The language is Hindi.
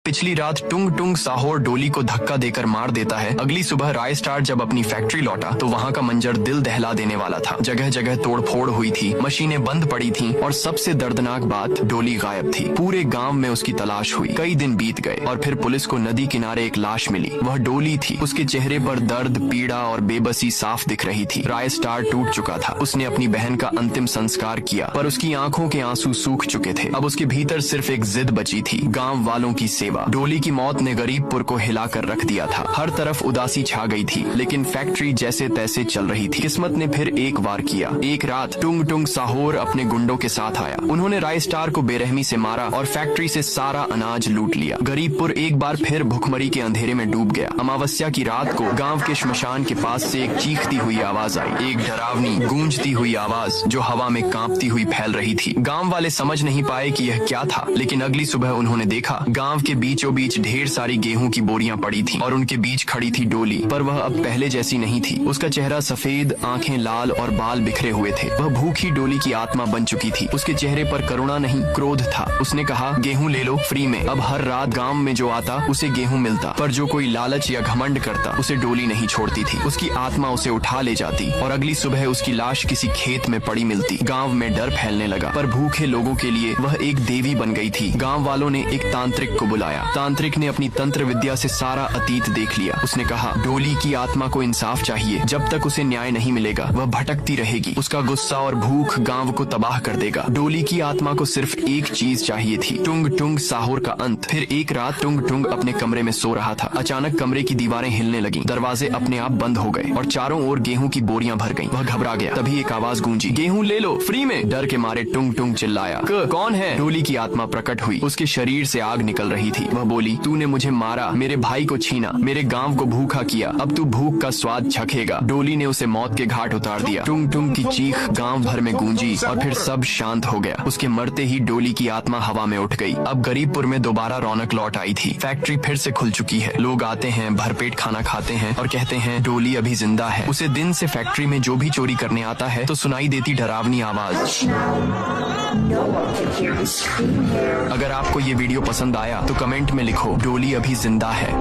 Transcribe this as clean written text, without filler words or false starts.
पिछली रात टुंग टुंग साहोर डोली को धक्का देकर मार देता है। अगली सुबह राय स्टार जब अपनी फैक्ट्री लौटा तो वहाँ का मंजर दिल दहला देने वाला था। जगह जगह तोड़फोड़ हुई थी, मशीनें बंद पड़ी थीं और सबसे दर्दनाक बात, डोली गायब थी। पूरे गांव में उसकी तलाश हुई। कई दिन बीत गए और फिर पुलिस को नदी किनारे एक लाश मिली। वह डोली थी। उसके चेहरे पर दर्द, पीड़ा और बेबसी साफ दिख रही थी। राय स्टार टूट चुका था। उसने अपनी बहन का अंतिम संस्कार किया पर उसकी आंखों के आंसू सूख चुके थे। अब उसके भीतर सिर्फ एक जिद बची थी, गांव वालों की सेवा। डोली की मौत ने गरीबपुर को हिलाकर रख दिया था। हर तरफ उदासी छा गई थी, लेकिन फैक्ट्री जैसे तैसे चल रही थी। किस्मत ने फिर एक वार किया। एक रात टुंग टुंग साहोर अपने गुंडों के साथ आया। उन्होंने राय स्टार को बेरहमी से मारा और फैक्ट्री से सारा अनाज लूट लिया। गरीबपुर एक बार फिर भुखमरी के अंधेरे में डूब गया। अमावस्या की रात को गांव के श्मशान के पास से एक चीखती हुई आवाज आई, एक डरावनी गूंजती हुई आवाज जो हवा में कांपती हुई फैल रही थी। गांव वाले समझ नहीं पाए कि यह क्या था, लेकिन अगली सुबह उन्होंने देखा गांव के बीचों बीच ढेर सारी गेहूं की बोरियां पड़ी थीं और उनके बीच खड़ी थी डोली। पर वह अब पहले जैसी नहीं थी। उसका चेहरा सफेद, आंखें लाल और बाल बिखरे हुए थे। वह भूखी डोली की आत्मा बन चुकी थी। उसके चेहरे पर करुणा नहीं, क्रोध था। उसने कहा, गेहूं ले लो फ्री में। अब हर रात गांव में जो आता उसे गेहूं मिलता, पर जो कोई लालच या घमंड करता उसे डोली नहीं छोड़ती थी। उसकी आत्मा उसे उठा ले जाती और अगली सुबह उसकी लाश किसी खेत में पड़ी मिलती। गाँव में डर फैलने लगा, पर भूखे लोगों के लिए वह एक देवी बन गई थी। गाँव वालों ने एक तांत्रिक को बुलाया। तांत्रिक ने अपनी तंत्र विद्या से सारा अतीत देख लिया। उसने कहा, डोली की आत्मा को इंसाफ चाहिए। जब तक उसे न्याय नहीं मिलेगा वह भटकती रहेगी। उसका गुस्सा और भूख गांव को तबाह कर देगा। डोली की आत्मा को सिर्फ एक चीज चाहिए थी, टुंग टुंग साहोर का अंत। फिर एक रात टुंग टुंग अपने कमरे में सो रहा था। अचानक कमरे की दीवारें हिलने लगी, दरवाजे अपने आप बंद हो गए और चारों ओर गेहूं की बोरियां भर गईं। वह घबरा गया। तभी एक आवाज गूंजी, गेहूं ले लो फ्री में। डर के मारे टुंग टुंग चिल्लाया, कौन है? डोली की आत्मा प्रकट हुई। उसके शरीर से आग निकल रही थी। वह बोली, तूने मुझे मारा, मेरे भाई को छीना, मेरे गांव को भूखा किया, अब तू भूख का स्वाद चखेगा। डोली ने उसे मौत के घाट उतार दिया। टुंग टुंग की चीख गांव भर में गूंजी और फिर सब शांत हो गया। उसके मरते ही डोली की आत्मा हवा में उठ गई। अब गरीबपुर में दोबारा रौनक लौट आई थी। फैक्ट्री फिर से खुल चुकी है। लोग आते हैं, भरपेट खाना खाते हैं और कहते हैं, डोली अभी जिंदा है। उसे दिन से फैक्ट्री में जो भी चोरी करने आता है तो सुनाई देती डरावनी आवाज। अगर आपको ये वीडियो पसंद आया तो कमेंट में लिखो, डोली अभी जिंदा है।